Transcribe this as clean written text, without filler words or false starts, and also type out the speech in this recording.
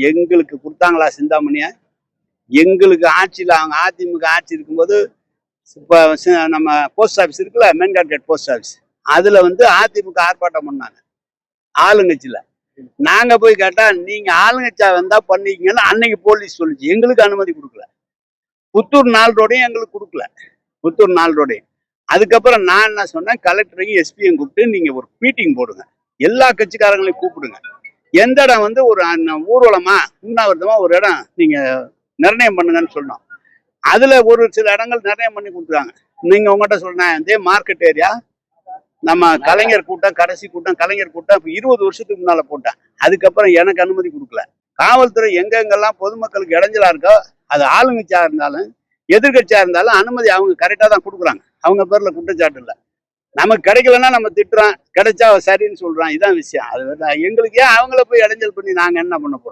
எங்களுக்கு கொடுத்தாங்களா சிந்தாமணியை? எங்களுக்கு ஆட்சியில் அவங்க அதிமுக ஆட்சி இருக்கும்போது இப்போ நம்ம போஸ்ட் ஆஃபீஸ் இருக்குல்ல, மெயின்கார்ட் கேட் போஸ்ட் ஆஃபீஸ், அதில் வந்து அதிமுக ஆர்ப்பாட்டம் பண்ணாங்க ஆளுங்கட்சியில். நாங்கள் போய் கேட்டால் நீங்கள் ஆளுங்கட்சியா வந்தால் பண்ணிக்கங்கன்னு அன்னைக்கு போலீஸ் சொல்லிச்சு. எங்களுக்கு அனுமதி கொடுக்கல. புத்தூர் 4 ரோடையும் எங்களுக்கு கொடுக்கல. புத்தூர் 4 ரோடையும். அதுக்கப்புறம் நான் என்ன சொன்னேன், கலெக்டரையும் எஸ்பியும் கூப்பிட்டு நீங்கள் ஒரு மீட்டிங் போடுங்க, எல்லா கட்சிக்காரங்களையும் கூப்பிடுங்க. எந்த இடம் வந்து ஒரு ஊர்வலமா உண்ணாவிரதமா ஒரு இடம் நீங்கள் நிர்ணயம் பண்ணுங்கன்னு சொன்னோம். அதுல ஒரு சில இடங்கள் நிர்ணயம் பண்ணி கொடுத்துருக்காங்க. நீங்க உங்ககிட்ட சொன்ன இதே மார்க்கெட் ஏரியா, நம்ம கலைஞர் கூட்டம், கடைசி கூட்டம் கலைஞர் கூட்டம் 20 வருஷத்துக்கு முன்னால போட்டேன். அதுக்கப்புறம் எனக்கு அனுமதி கொடுக்கல. காவல்துறை எங்கெங்கெல்லாம் பொதுமக்களுக்கு இடைஞ்சலா இருக்கோ, அது ஆளுங்கட்சியா இருந்தாலும் எதிர்கட்சியா இருந்தாலும் அனுமதி அவங்க கரெக்டா தான் கொடுக்குறாங்க. அவங்க பேர்ல குற்றச்சாட்டு இல்லை. நமக்கு கிடைக்கலன்னா நம்ம திட்டுறோம், கிடைச்சா சரின்னு சொல்றான். இதான் விஷயம். அது எங்களுக்கு ஏன் அவங்கள போய் இடைஞ்சல் பண்ணி நாங்க என்ன பண்ண போறோம்?